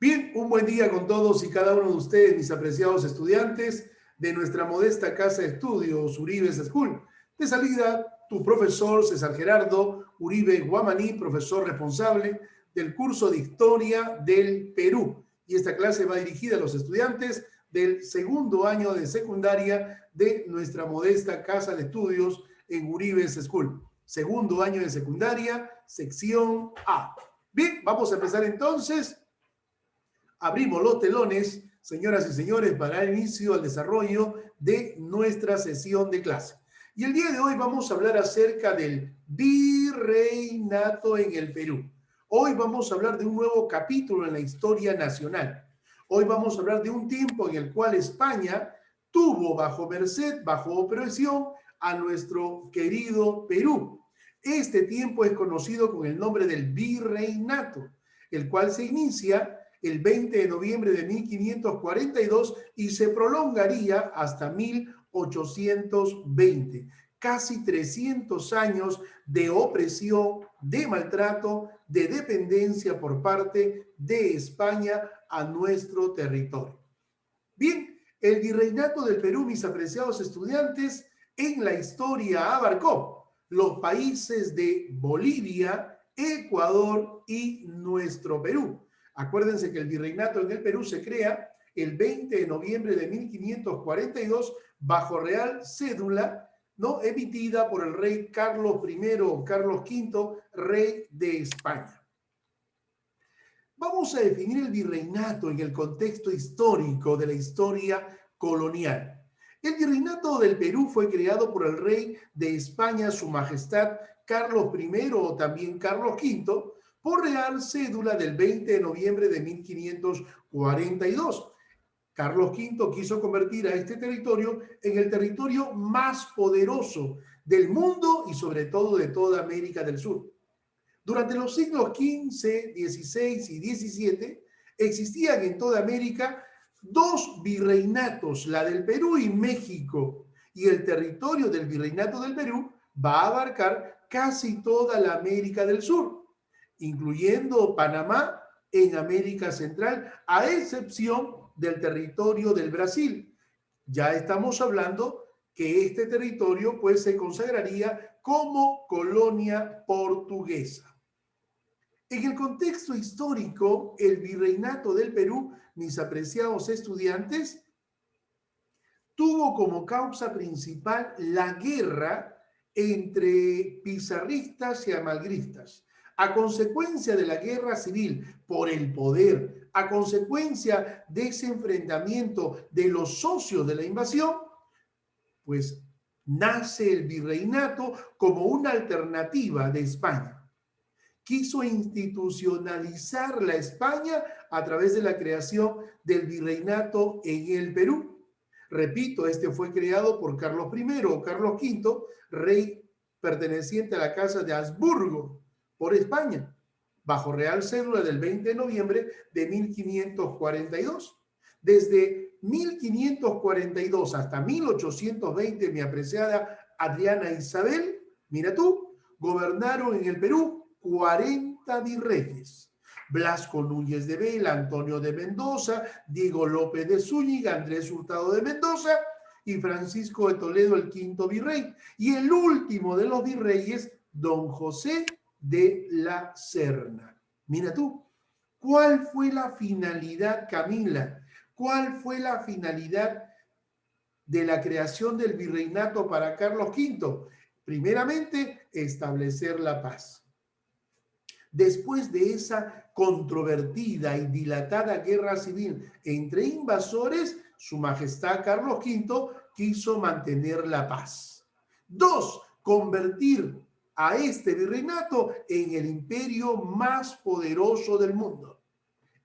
Bien, un buen día con todos y cada uno de ustedes, mis apreciados estudiantes de nuestra modesta casa de estudios, Uribe School. De salida, tu profesor César Gerardo Uribe Guamaní, profesor responsable del curso de Historia del Perú. Y esta clase va dirigida a los estudiantes del segundo año de secundaria de nuestra modesta casa de estudios en Uribe School. Segundo año de secundaria, sección A. Bien, vamos a empezar entonces. Abrimos los telones, señoras y señores, para el inicio al desarrollo de nuestra sesión de clase. Y el día de hoy vamos a hablar acerca del virreinato en el Perú. Hoy vamos a hablar de un nuevo capítulo en la historia nacional. Hoy vamos a hablar de un tiempo en el cual España tuvo bajo merced, bajo opresión, a nuestro querido Perú. Este tiempo es conocido con el nombre del virreinato, el cual se inicia el 20 de noviembre de 1542 y se prolongaría hasta 1820. Casi 300 años de opresión, de maltrato, de dependencia por parte de España a nuestro territorio. Bien, el virreinato del Perú, mis apreciados estudiantes, en la historia abarcó los países de Bolivia, Ecuador y nuestro Perú. Acuérdense que el virreinato en el Perú se crea el 20 de noviembre de 1542 bajo real cédula, ¿no?, emitida por el rey Carlos I o Carlos V, rey de España. Vamos a definir el virreinato en el contexto histórico de la historia colonial. El virreinato del Perú fue creado por el rey de España, Su Majestad Carlos I o también Carlos V, por real cédula del 20 de noviembre de 1542. Carlos V quiso convertir a este territorio en el territorio más poderoso del mundo y sobre todo de toda América del Sur. Durante los siglos XV, XVI y XVII existían en toda América dos virreinatos, la del Perú y México, y el territorio del virreinato del Perú va a abarcar casi toda la América del Sur, incluyendo Panamá en América Central, a excepción del territorio del Brasil. Ya estamos hablando que este territorio pues se consagraría como colonia portuguesa. En el contexto histórico, el virreinato del Perú, mis apreciados estudiantes, tuvo como causa principal la guerra entre pizarristas y amalgristas. A consecuencia de la guerra civil por el poder, a consecuencia de ese enfrentamiento de los socios de la invasión, pues nace el virreinato como una alternativa de España. Quiso institucionalizar la España a través de la creación del virreinato en el Perú. Repito, este fue creado por Carlos I o Carlos V, rey perteneciente a la Casa de Habsburgo, por España, bajo real cédula del 20 de noviembre de 1542. Desde 1542 hasta 1820, mi apreciada Adriana Isabel, mira tú, gobernaron en el Perú 40 virreyes. Blasco Núñez de Vela, Antonio de Mendoza, Diego López de Zúñiga, Andrés Hurtado de Mendoza y Francisco de Toledo, el quinto virrey. Y el último de los virreyes, don José de la Serna. Mira tú, ¿cuál fue la finalidad, Camila? ¿Cuál fue la finalidad de la creación del virreinato para Carlos V? Primeramente, establecer la paz. Después de esa controvertida y dilatada guerra civil entre invasores, Su Majestad Carlos V quiso mantener la paz. Dos, convertir a este virreinato en el imperio más poderoso del mundo.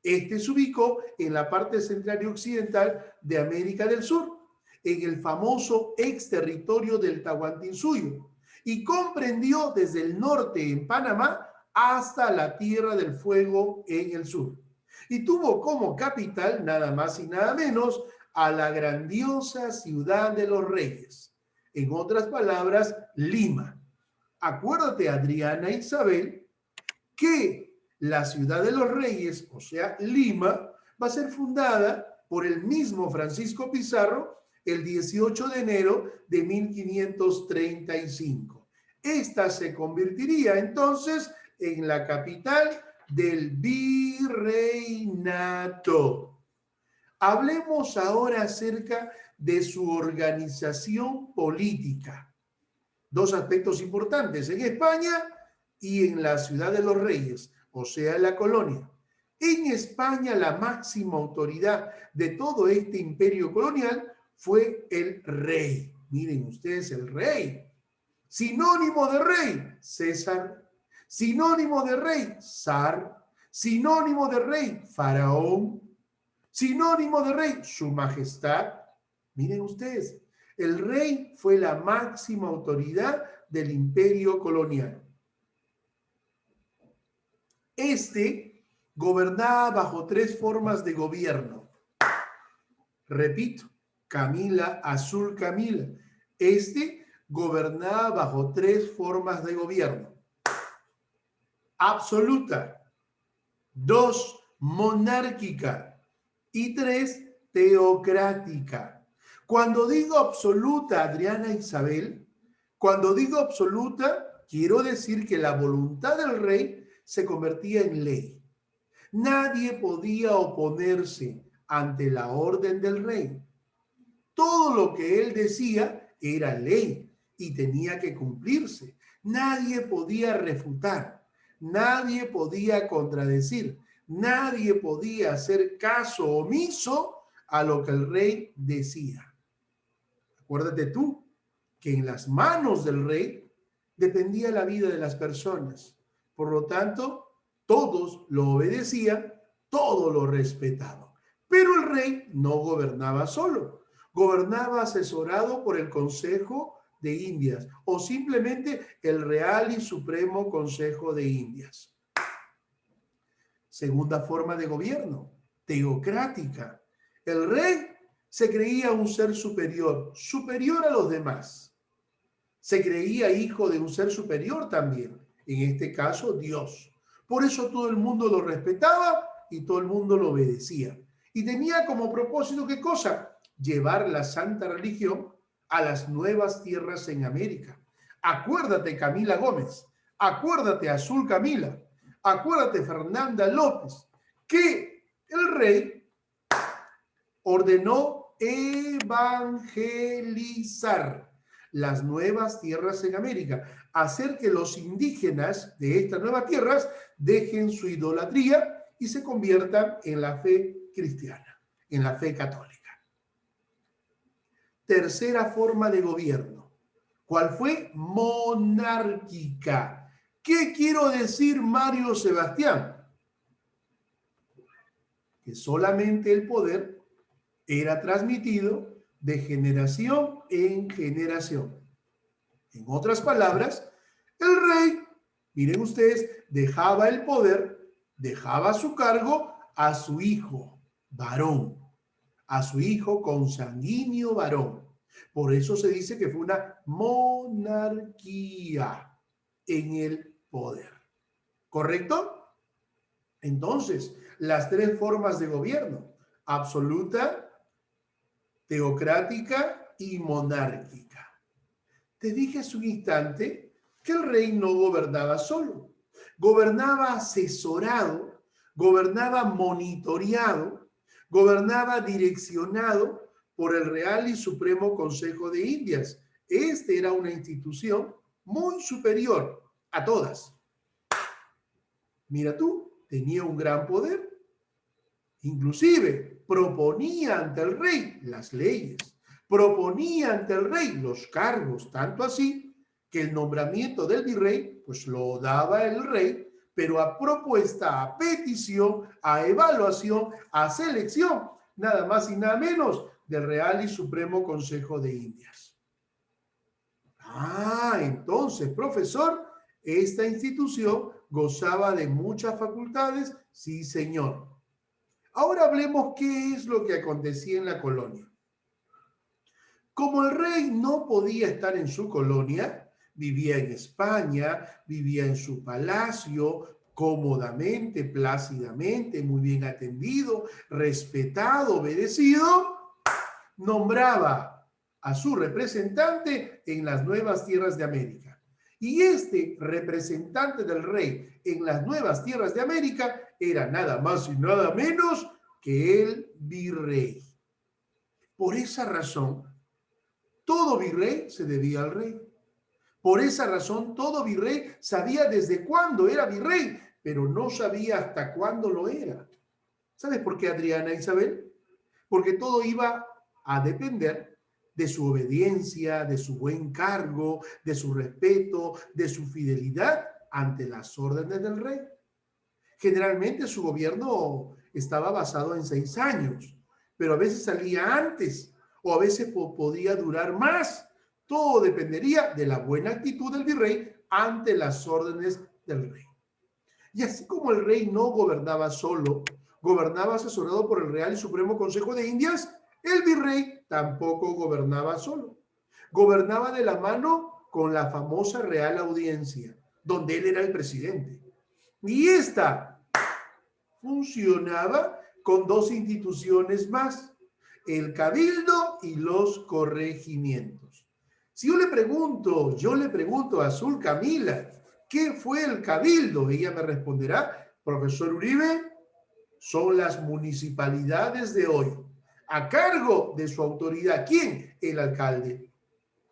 Este se ubicó en la parte central y occidental de América del Sur, en el famoso exterritorio del Tahuantinsuyo, y comprendió desde el norte en Panamá hasta la Tierra del Fuego en el sur. Y tuvo como capital nada más y nada menos a la grandiosa ciudad de los reyes. En otras palabras, Lima. Acuérdate, Adriana Isabel, que La ciudad de los reyes, o sea, Lima, va a ser fundada por el mismo Francisco Pizarro el 18 de enero de 1535. Esta se convertiría entonces en la capital del virreinato. Hablemos ahora acerca de su organización política. Dos aspectos importantes, en España y en la ciudad de los reyes, o sea, en la colonia. En España, la máxima autoridad de todo este imperio colonial fue el rey. Miren ustedes, el rey. Sinónimo de rey, César. Sinónimo de rey, zar. Sinónimo de rey, faraón. Sinónimo de rey, su majestad. Miren ustedes, el rey fue la máxima autoridad del imperio colonial. Este gobernaba bajo tres formas de gobierno. Repito, Camila, azul Camila. Este gobernaba bajo tres formas de gobierno. Absoluta. 2, monárquica. Y 3, teocrática. Cuando digo absoluta, Adriana Isabel, cuando digo absoluta, quiero decir que la voluntad del rey se convertía en ley. Nadie podía oponerse ante la orden del rey. Todo lo que él decía era ley y tenía que cumplirse. Nadie podía refutar, nadie podía contradecir, nadie podía hacer caso omiso a lo que el rey decía. Acuérdate tú que en las manos del rey dependía la vida de las personas. Por lo tanto, todos lo obedecían, todos lo respetaban. Pero el rey no gobernaba solo, gobernaba asesorado por el Consejo de Indias o simplemente el Real y Supremo Consejo de Indias. Segunda forma de gobierno, teocrática. El rey se creía un ser superior, superior a los demás. Se creía hijo de un ser superior también, en este caso Dios. Por eso todo el mundo lo respetaba y todo el mundo lo obedecía. Y tenía como propósito, ¿qué cosa? Llevar la santa religión a las nuevas tierras en América. Acuérdate, Camila Gómez, acuérdate, Azul Camila, acuérdate, Fernanda López, que el rey ordenó evangelizar las nuevas tierras en América, hacer que los indígenas de estas nuevas tierras dejen su idolatría y se conviertan en la fe cristiana, en la fe católica. Tercera forma de gobierno. ¿Cuál fue? Monárquica. ¿Qué quiero decir, Mario Sebastián? Que solamente el poder era transmitido de generación en generación. En otras palabras, el rey, miren ustedes, dejaba el poder, dejaba su cargo a su hijo varón, a su hijo consanguíneo varón. Por eso se dice que fue una monarquía en el poder. ¿Correcto? Entonces, las tres formas de gobierno, absoluta, teocrática y monárquica. Te dije hace un instante que el rey no gobernaba solo, gobernaba asesorado, gobernaba monitoreado, gobernaba direccionado por el Real y Supremo Consejo de Indias. Este era una institución muy superior a todas. Mira tú, tenía un gran poder. Inclusive proponía ante el rey las leyes, proponía ante el rey los cargos, tanto así que el nombramiento del virrey pues lo daba el rey, pero a propuesta, a petición, a evaluación, a selección, nada más y nada menos del Real y Supremo Consejo de Indias. Entonces, profesor, esta institución gozaba de muchas facultades, sí señor. Ahora hablemos qué es lo que acontecía en la colonia. Como el rey no podía estar en su colonia, vivía en España, vivía en su palacio, cómodamente, plácidamente, muy bien atendido, respetado, obedecido, nombraba a su representante en las nuevas tierras de América. Y este representante del rey en las nuevas tierras de América era nada más y nada menos que el virrey. Por esa razón, todo virrey se debía al rey. Por esa razón, todo virrey sabía desde cuándo era virrey, pero no sabía hasta cuándo lo era. ¿Sabes por qué, Adriana Isabel? Porque todo iba a depender de su obediencia, de su buen cargo, de su respeto, de su fidelidad ante las órdenes del rey. Generalmente su gobierno estaba basado en 6 años, pero a veces salía antes o a veces podía durar más. Todo dependería de la buena actitud del virrey ante las órdenes del rey. Y así como el rey no gobernaba solo, gobernaba asesorado por el Real y Supremo Consejo de Indias, el virrey tampoco gobernaba solo. Gobernaba de la mano con la famosa Real Audiencia, donde él era el presidente. Y esta funcionaba con 2 instituciones más, el cabildo y los corregimientos. Si yo le pregunto a Azul Camila, ¿qué fue el cabildo? Ella me responderá, profesor Uribe, son las municipalidades de hoy, a cargo de su autoridad. ¿Quién? El alcalde.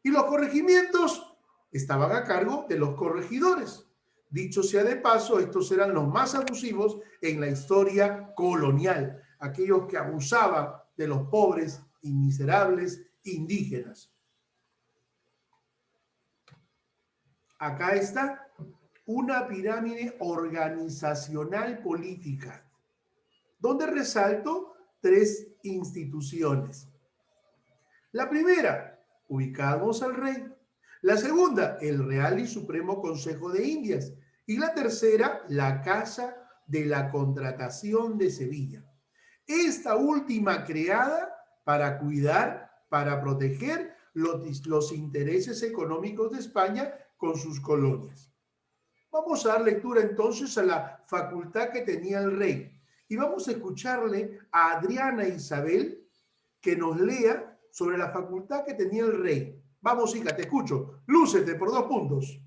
Y los corregimientos estaban a cargo de los corregidores. Dicho sea de paso, estos eran los más abusivos en la historia colonial, aquellos que abusaban de los pobres y miserables indígenas. Acá está una pirámide organizacional política, donde resalto 3 instituciones. La primera, ubicamos al rey. La segunda, el Real y Supremo Consejo de Indias. Y la tercera, la Casa de la Contratación de Sevilla. Esta última creada para cuidar, para proteger los intereses económicos de España con sus colonias. Vamos a dar lectura entonces a la facultad que tenía el rey. Y vamos a escucharle a Adriana Isabel que nos lea sobre la facultad que tenía el rey. Vamos, hija, te escucho. Lúcete por 2 puntos.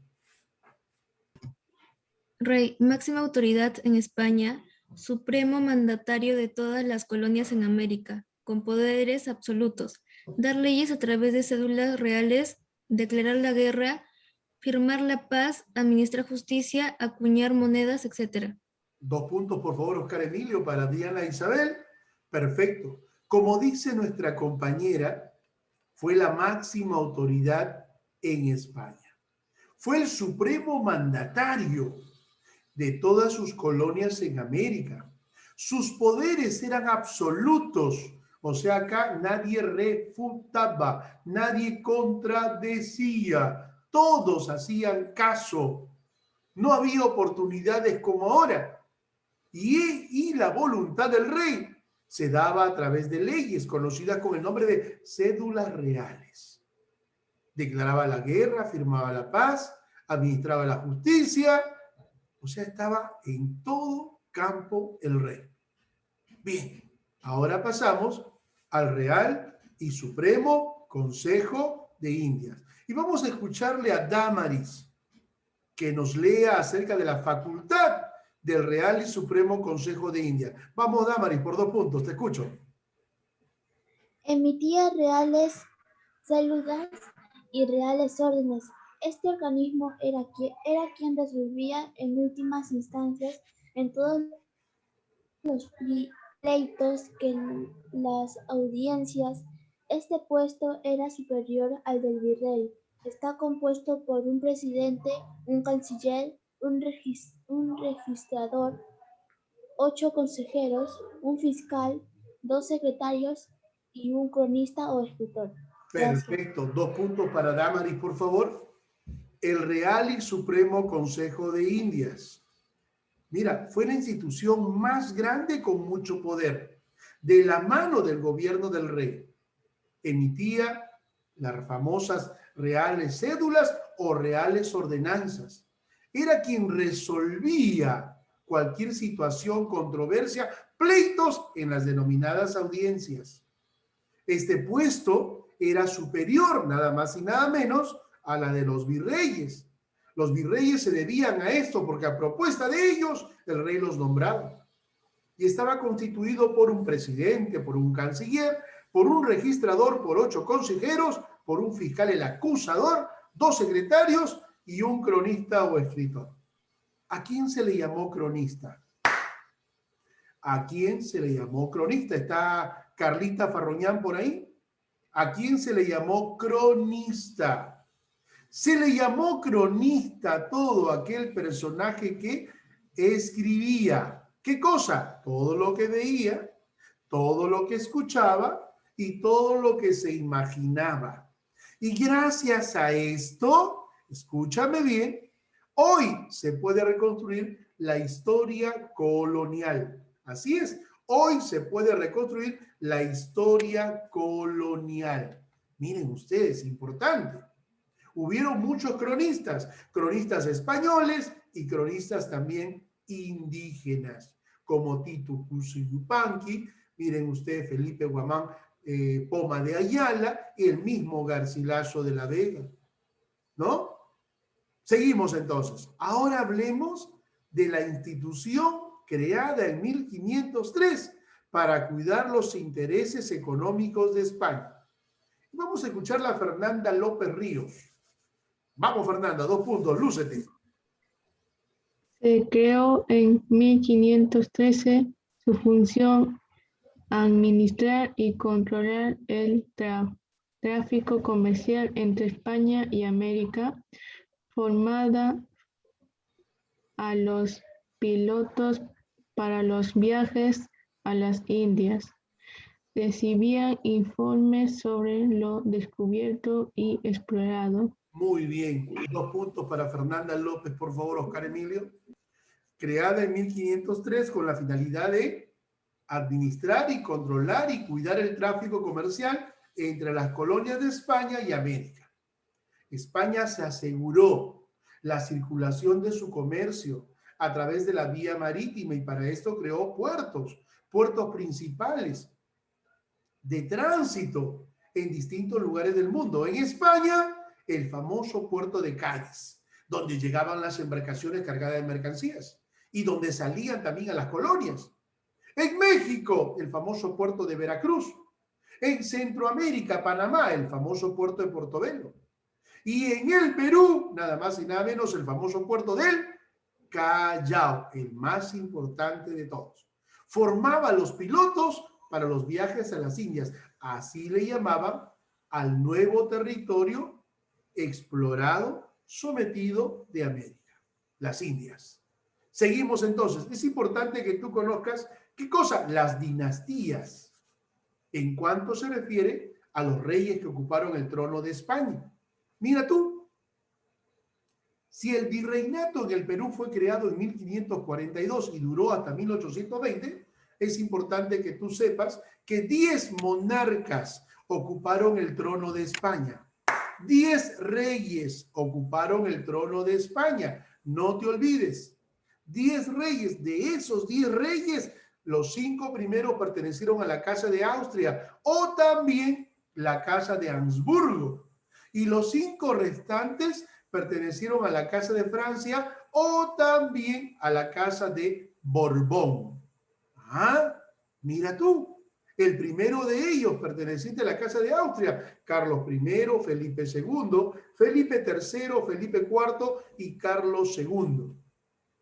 Rey, máxima autoridad en España, supremo mandatario de todas las colonias en América, con poderes absolutos, dar leyes a través de cédulas reales, declarar la guerra, firmar la paz, administrar justicia, acuñar monedas, etc. 2 puntos, por favor, Oscar Emilio, para Diana Isabel. Perfecto. Como dice nuestra compañera, fue la máxima autoridad en España. Fue el supremo mandatario de todas sus colonias en América. Sus poderes eran absolutos, o sea, acá nadie refutaba, nadie contradecía, todos hacían caso. No había oportunidades como ahora. Y la voluntad del rey se daba a través de leyes conocidas con el nombre de cédulas reales. Declaraba la guerra, firmaba la paz, administraba la justicia, o sea, estaba en todo campo el rey. Bien, ahora pasamos al Real y Supremo Consejo de Indias. Y vamos a escucharle a Dámaris, que nos lea acerca de la facultad del Real y Supremo Consejo de Indias. Vamos, Dámaris, por 2 puntos, te escucho. Emitía reales células y reales órdenes. Este organismo era quien resolvía en últimas instancias en todos los pleitos que las audiencias. Este puesto era superior al del virrey. Está compuesto por un presidente, un canciller, un registrador, 8 consejeros, un fiscal, 2 secretarios y un cronista o escritor. Gracias. Perfecto. 2 puntos para Dámaris, por favor. El Real y Supremo Consejo de Indias. Mira, fue la institución más grande con mucho poder. De la mano del gobierno del rey, emitía las famosas reales cédulas o reales ordenanzas. Era quien resolvía cualquier situación, controversia, pleitos en las denominadas audiencias. Este puesto era superior, nada más y nada menos, a la de los virreyes. Los virreyes se debían a esto porque a propuesta de ellos el rey los nombraba. Y estaba constituido por un presidente, por un canciller, por un registrador, por 8 consejeros, por un fiscal el acusador, 2 secretarios y un cronista o escritor. ¿A quién se le llamó cronista? ¿A quién se le llamó cronista? ¿Está Carlita Farroñán por ahí? ¿A quién se le llamó cronista? Se le llamó cronista a todo aquel personaje que escribía. ¿Qué cosa? Todo lo que veía, todo lo que escuchaba y todo lo que se imaginaba. Y gracias a esto, escúchame bien, hoy se puede reconstruir la historia colonial. Así es, hoy se puede reconstruir la historia colonial. Miren ustedes, importante. Hubieron muchos cronistas, cronistas españoles y cronistas también indígenas, como Tito Cusi Yupanqui, miren ustedes, Felipe Guamán Poma de Ayala y el mismo Garcilaso de la Vega, ¿no? Seguimos entonces. Ahora hablemos de la institución creada en 1503 para cuidar los intereses económicos de España. Vamos a escucharla a Fernanda López Ríos. Vamos, Fernanda, 2 puntos, lúcete. Se creó en 1513. Su función, administrar y controlar el tráfico comercial entre España y América, formada a los pilotos para los viajes a las Indias. Recibían informes sobre lo descubierto y explorado. Muy bien. 2 puntos para Fernanda López, por favor, Oscar Emilio. Creada en 1503 con la finalidad de administrar y controlar y cuidar el tráfico comercial entre las colonias de España y América. España se aseguró la circulación de su comercio a través de la vía marítima y para esto creó puertos principales de tránsito en distintos lugares del mundo. En España, el famoso puerto de Cádiz, donde llegaban las embarcaciones cargadas de mercancías y donde salían también a las colonias. En México, el famoso puerto de Veracruz. En Centroamérica, Panamá, el famoso puerto de Portobelo. Y en el Perú, nada más y nada menos, el famoso puerto del Callao, el más importante de todos. Formaba los pilotos para los viajes a las Indias. Así le llamaban al nuevo territorio explorado, sometido de América, las Indias. Seguimos entonces. Es importante que tú conozcas, ¿qué cosa? Las dinastías, en cuanto se refiere a los reyes que ocuparon el trono de España. Mira tú, si el virreinato en el Perú fue creado en 1542 y duró hasta 1820, es importante que tú sepas que 10 monarcas ocuparon el trono de España. 10 reyes ocuparon el trono de España. No te olvides. 10 reyes. De esos 10 reyes, los 5 primeros pertenecieron a la Casa de Austria o también la Casa de Habsburgo. Y los 5 restantes pertenecieron a la Casa de Francia o también a la Casa de Borbón. Ah, mira tú. El primero de ellos, perteneciente a la Casa de Austria, Carlos I, Felipe II, Felipe III, Felipe IV y Carlos II.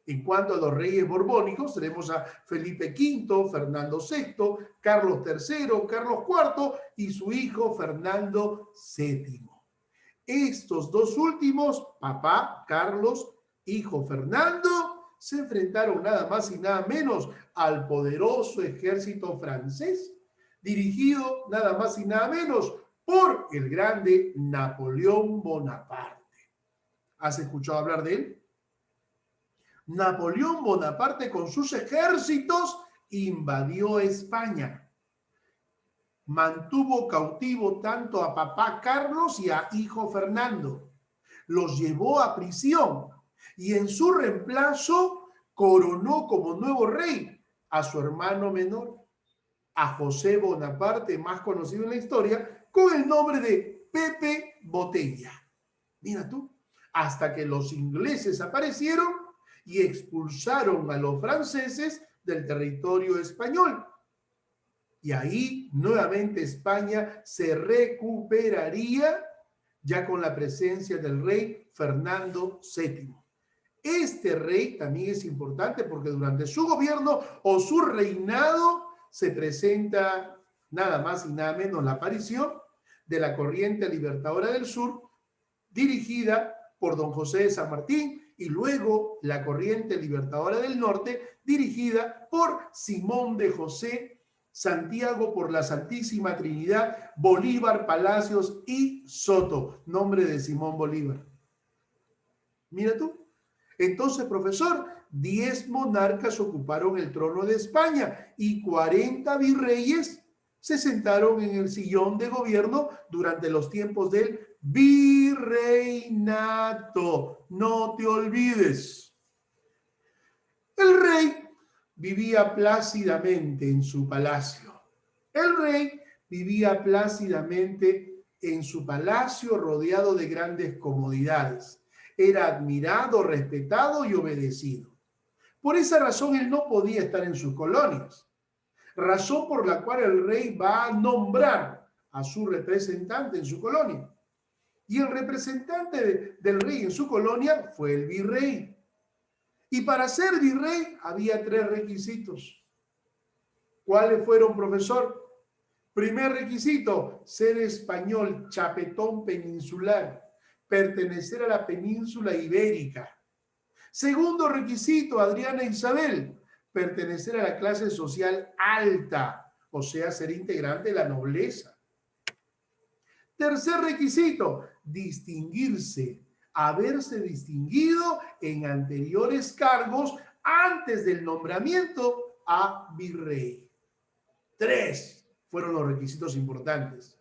En cuanto a los reyes borbónicos, tenemos a Felipe V, Fernando VI, Carlos III, Carlos IV y su hijo Fernando VII. Estos 2 últimos, papá Carlos, hijo Fernando, se enfrentaron nada más y nada menos al poderoso ejército francés, dirigido nada más y nada menos por el grande Napoleón Bonaparte. ¿Has escuchado hablar de él? Napoleón Bonaparte con sus ejércitos invadió España. Mantuvo cautivo tanto a papá Carlos y a hijo Fernando. Los llevó a prisión y en su reemplazo coronó como nuevo rey a su hermano menor, a José Bonaparte, más conocido en la historia, con el nombre de Pepe Botella. Mira tú, hasta que los ingleses aparecieron y expulsaron a los franceses del territorio español. Y ahí nuevamente España se recuperaría ya con la presencia del rey Fernando VII. Este rey también es importante porque durante su gobierno o su reinado se presenta nada más y nada menos la aparición de la Corriente Libertadora del Sur, dirigida por don José de San Martín, y luego la Corriente Libertadora del Norte, dirigida por Simón de José, Santiago por la Santísima Trinidad, Bolívar, Palacios y Soto, nombre de Simón Bolívar. Mira tú. Entonces, profesor, 10 monarcas ocuparon el trono de España y 40 virreyes se sentaron en el sillón de gobierno durante los tiempos del virreinato. No te olvides. El rey vivía plácidamente en su palacio. El rey vivía plácidamente en su palacio rodeado de grandes comodidades. Era admirado, respetado y obedecido. Por esa razón él no podía estar en sus colonias. Razón por la cual el rey va a nombrar a su representante en su colonia. Y el representante del rey en su colonia fue el virrey. Y para ser virrey había 3 requisitos. ¿Cuáles fueron, profesor? Primer requisito, ser español, chapetón peninsular, pertenecer a la península ibérica. Segundo requisito, Adriana Isabel, pertenecer a la clase social alta, o sea, ser integrante de la nobleza. Tercer requisito, distinguirse, haberse distinguido en anteriores cargos antes del nombramiento a virrey. 3 fueron los requisitos importantes.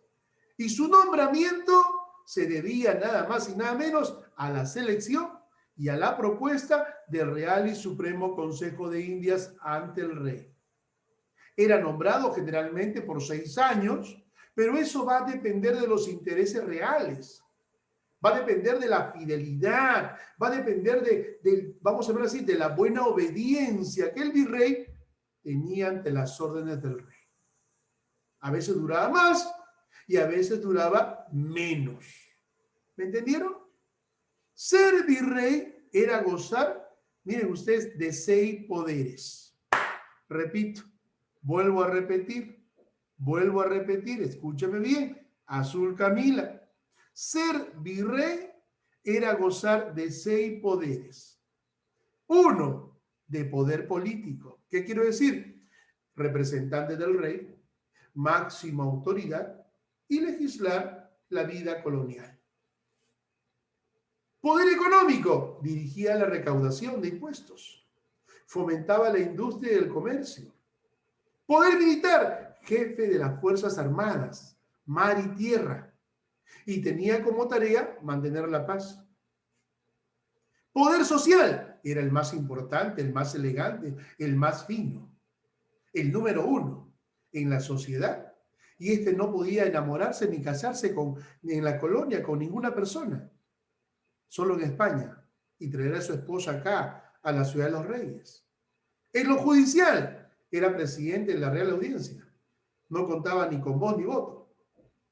Y su nombramiento se debía nada más y nada menos a la selección y a la propuesta del Real y Supremo Consejo de Indias ante el rey. Era nombrado generalmente por 6 años, pero eso va a depender de los intereses reales. Va a depender de la fidelidad, va a depender vamos a ver así, de la buena obediencia que el virrey tenía ante las órdenes del rey. A veces duraba más y a veces duraba menos. ¿Me entendieron? Ser virrey era gozar, miren ustedes, de 6 poderes. Repito, vuelvo a repetir, escúchame bien, Azul Camila. Ser virrey era gozar de 6 poderes. 1, de poder político. ¿Qué quiero decir? Representante del rey, máxima autoridad y legislar la vida colonial. Poder económico, dirigía la recaudación de impuestos. Fomentaba la industria y el comercio. Poder militar, jefe de las Fuerzas Armadas, mar y tierra. Y tenía como tarea mantener la paz. Poder social, era el más importante, el más elegante, el más fino. El número 1 en la sociedad. Y no podía enamorarse ni casarse en la colonia con ninguna persona. Solo en España. Y traer a su esposa acá, a la ciudad de los reyes. En lo judicial, era presidente de la Real Audiencia. No contaba ni con voz ni voto.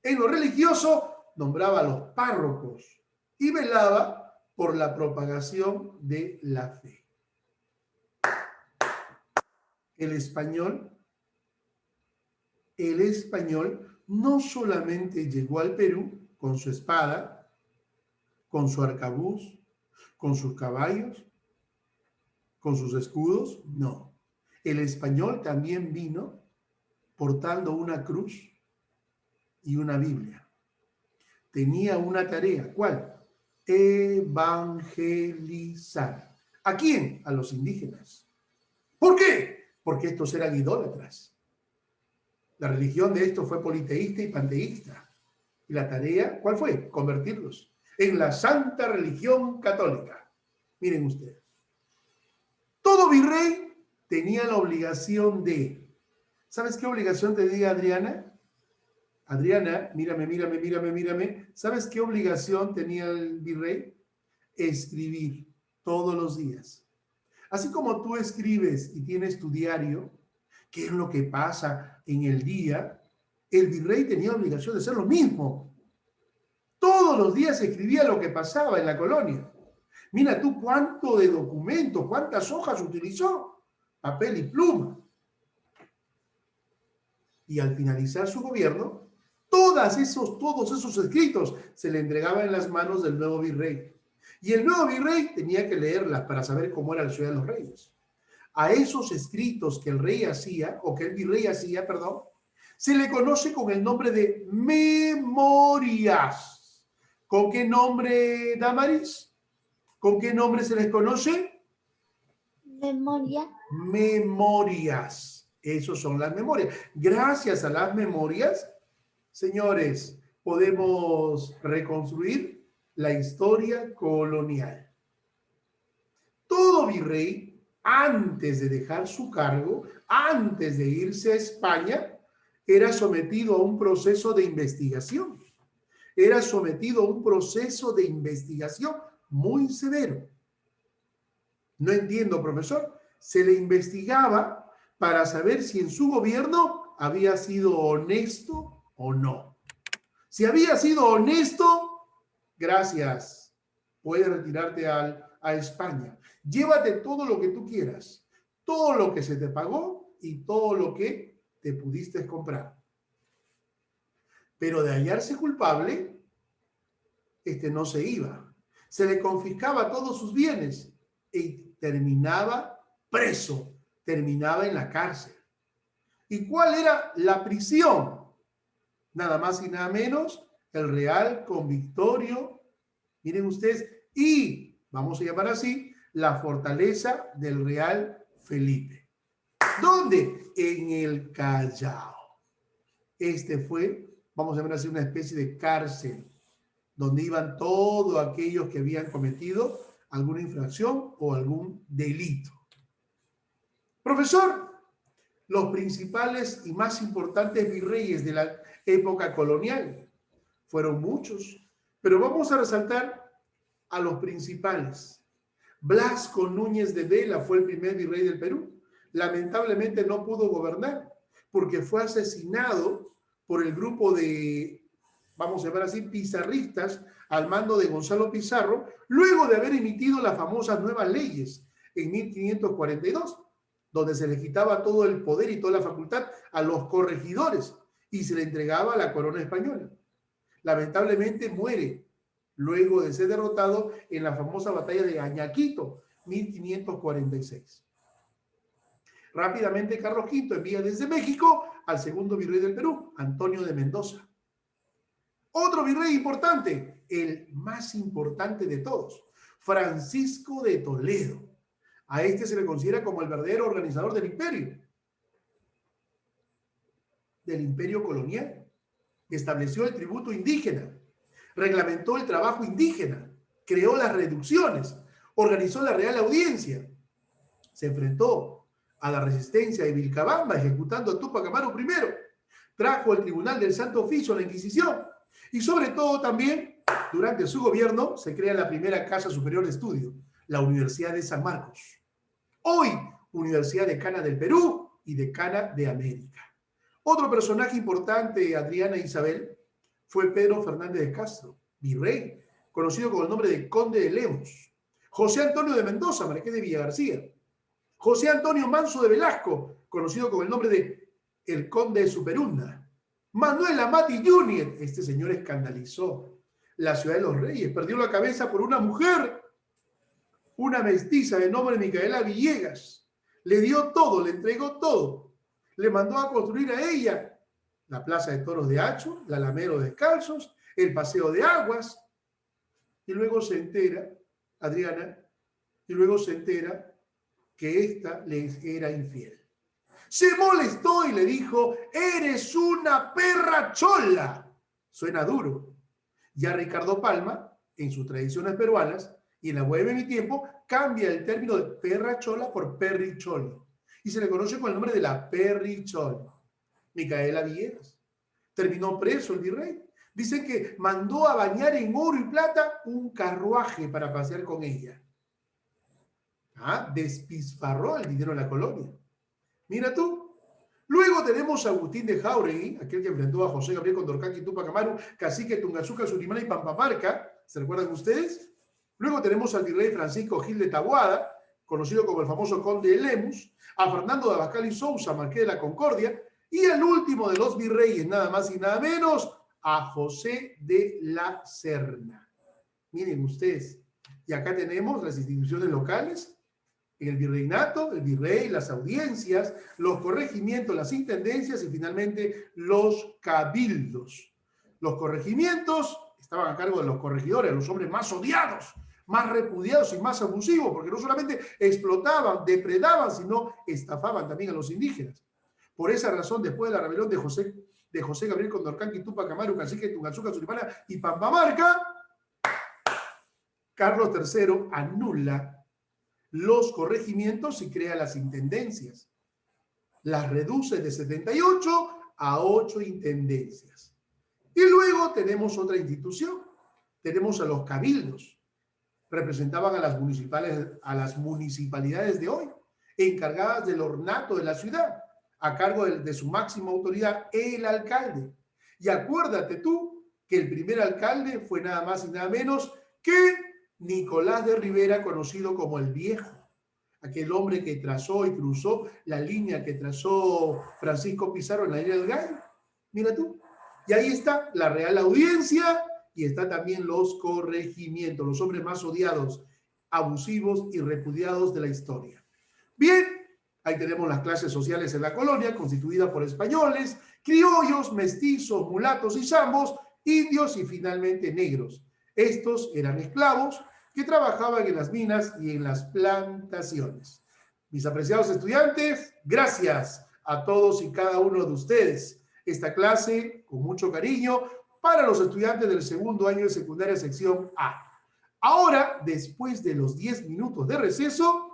En lo religioso, nombraba a los párrocos y velaba por la propagación de la fe. El español no solamente llegó al Perú con su espada, con su arcabuz, con sus caballos, con sus escudos, no. El español también vino portando una cruz y una Biblia. Tenía una tarea, ¿cuál? Evangelizar. ¿A quién? A los indígenas. ¿Por qué? Porque estos eran idólatras. La religión de estos fue politeísta y panteísta. Y la tarea, ¿cuál fue? Convertirlos en la santa religión católica. Miren ustedes. Todo virrey tenía la obligación de... ¿Sabes qué obligación tenía Adriana? Adriana, mírame. ¿Sabes qué obligación tenía el virrey? Escribir todos los días. Así como tú escribes y tienes tu diario, qué es lo que pasa en el día, el virrey tenía obligación de hacer lo mismo. Todos los días escribía lo que pasaba en la colonia. Mira tú cuánto de documentos, cuántas hojas utilizó, papel y pluma. Y al finalizar su gobierno, todos esos escritos se le entregaban en las manos del nuevo virrey. Y el nuevo virrey tenía que leerlas para saber cómo era la ciudad de los reyes. A esos escritos que el rey hacía, o que el virrey hacía, perdón, se le conoce con el nombre de memorias. ¿Con qué nombre, Damaris? ¿Con qué nombre se les conoce? Memoria. Memorias. Esas son las memorias. Gracias a las memorias, señores, podemos reconstruir la historia colonial. Todo virrey, antes de dejar su cargo, antes de irse a España, era sometido a un proceso de investigación. Era sometido a un proceso de investigación muy severo. No entiendo, profesor. Se le investigaba para saber si en su gobierno había sido honesto o no. Si había sido honesto, gracias, puedes retirarte a España. Llévate todo lo que tú quieras, todo lo que se te pagó y todo lo que te pudiste comprar. Pero de hallarse culpable, no se iba. Se le confiscaba todos sus bienes y terminaba preso, terminaba en la cárcel. ¿Y cuál era la prisión? Nada más y nada menos, el Real Convictorio, miren ustedes, y, vamos a llamar así, la fortaleza del Real Felipe. ¿Dónde? En el Callao. Fue, vamos a llamar así, una especie de cárcel, donde iban todos aquellos que habían cometido alguna infracción o algún delito. Profesor, los principales y más importantes virreyes de la época colonial fueron muchos, pero vamos a resaltar a los principales. Blasco Núñez de Vela fue el primer virrey del Perú. Lamentablemente no pudo gobernar porque fue asesinado por el grupo de, vamos a llamar así, pizarristas al mando de Gonzalo Pizarro, luego de haber emitido las famosas nuevas leyes en 1542, donde se le quitaba todo el poder y toda la facultad a los corregidores y se le entregaba a la corona española. Lamentablemente muere luego de ser derrotado en la famosa batalla de Añaquito, 1546. Rápidamente Carlos V envía desde México al segundo virrey del Perú, Antonio de Mendoza. Otro virrey importante, el más importante de todos, Francisco de Toledo. A se le considera como el verdadero organizador del imperio colonial. Estableció el tributo indígena, reglamentó el trabajo indígena, creó las reducciones, organizó la Real Audiencia, se enfrentó a la resistencia de Vilcabamba ejecutando a Túpac Amaru I, trajo el Tribunal del Santo Oficio a la Inquisición y sobre todo también, durante su gobierno, se crea la primera Casa Superior de Estudio, la Universidad de San Marcos. Hoy, Universidad Decana del Perú y Decana de América. Otro personaje importante, Adriana e Isabel, fue Pedro Fernández de Castro, virrey, conocido con el nombre de Conde de Lemus. José Antonio de Mendoza, Marqués de Villagarcía. José Antonio Manso de Velasco, conocido con el nombre de el Conde de Superunda. Manuel Amati Jr., señor escandalizó la ciudad de los reyes, perdió la cabeza por una mujer, una mestiza de nombre Micaela Villegas. Le dio todo, le entregó todo. Le mandó a construir a ella la Plaza de Toros de Hacho, la Alameda Descalzos, el Paseo de Aguas. Y luego se entera, Adriana, que les era infiel. Se molestó y le dijo, eres una perra chola. Suena duro. Ya Ricardo Palma, en sus tradiciones peruanas, Y en la web de mi tiempo cambia el término de perrachola por perricholi. Y se le conoce con el nombre de la perricholi. Micaela Villegas. Terminó preso el virrey. Dicen que mandó a bañar en oro y plata un carruaje para pasear con ella. Despilfarró el dinero de la colonia. Mira tú. Luego tenemos a Agustín de Jáuregui, aquel que enfrentó a José Gabriel Condorcanqui, Tupac Amaru, Cacique, Tungazuca, Surimana y Pampamarca. ¿Se recuerdan ustedes? Luego tenemos al virrey Francisco Gil de Taboada, conocido como el famoso conde de Lemus, a Fernando de Abascal y Sousa, marqués de la Concordia, y al último de los virreyes, nada más y nada menos, a José de la Serna. Miren ustedes, y acá tenemos las instituciones locales, en el virreinato, el virrey, las audiencias, los corregimientos, las intendencias y finalmente los cabildos. Los corregimientos estaban a cargo de los corregidores, los hombres más odiados, más repudiados y más abusivos, porque no solamente explotaban, depredaban, sino estafaban también a los indígenas. Por esa razón, después de la rebelión de José Gabriel Condorcanqui, Tupac Amaru, Cacique, Tungazuca, Surimana y Pampamarca, Carlos III anula los corregimientos y crea las intendencias. Las reduce de 78 a 8 intendencias. Y luego tenemos otra institución. Tenemos a los cabildos. Representaban a las municipalidades de hoy, encargadas del ornato de la ciudad, a cargo de su máxima autoridad, el alcalde. Y acuérdate tú que el primer alcalde fue nada más y nada menos que Nicolás de Rivera, conocido como el Viejo, aquel hombre que trazó y cruzó la línea que trazó Francisco Pizarro en la línea del Gallo. Mira tú. Y ahí está la Real Audiencia y está también los corregimientos, los hombres más odiados, abusivos y repudiados de la historia. Bien, ahí tenemos las clases sociales en la colonia, constituidas por españoles, criollos, mestizos, mulatos y zambos, indios y finalmente negros. Estos eran esclavos que trabajaban en las minas y en las plantaciones. Mis apreciados estudiantes, gracias a todos y cada uno de ustedes. Esta clase, con mucho cariño, para los estudiantes del segundo año de secundaria sección A. Ahora, después de los 10 minutos de receso,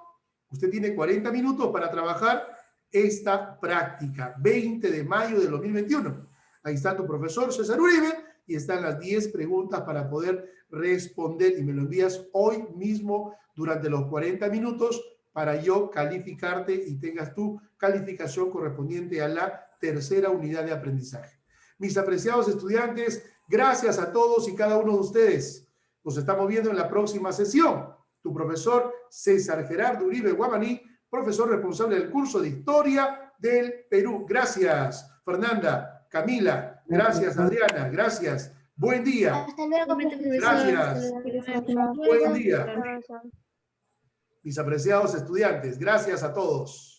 usted tiene 40 minutos para trabajar esta práctica, 20 de mayo de 2021. Ahí está tu profesor César Uribe, y están las 10 preguntas para poder responder y me lo envías hoy mismo durante los 40 minutos para yo calificarte y tengas tu calificación correspondiente a la tercera unidad de aprendizaje. Mis apreciados estudiantes, gracias a todos y cada uno de ustedes. Nos estamos viendo en la próxima sesión. Tu profesor César Gerardo Uribe Guamaní, profesor responsable del curso de Historia del Perú. Gracias, Fernanda, Camila. Gracias, Adriana. Gracias. Buen día. Hasta luego, profesor. Gracias. Buen día. Mis apreciados estudiantes, gracias a todos.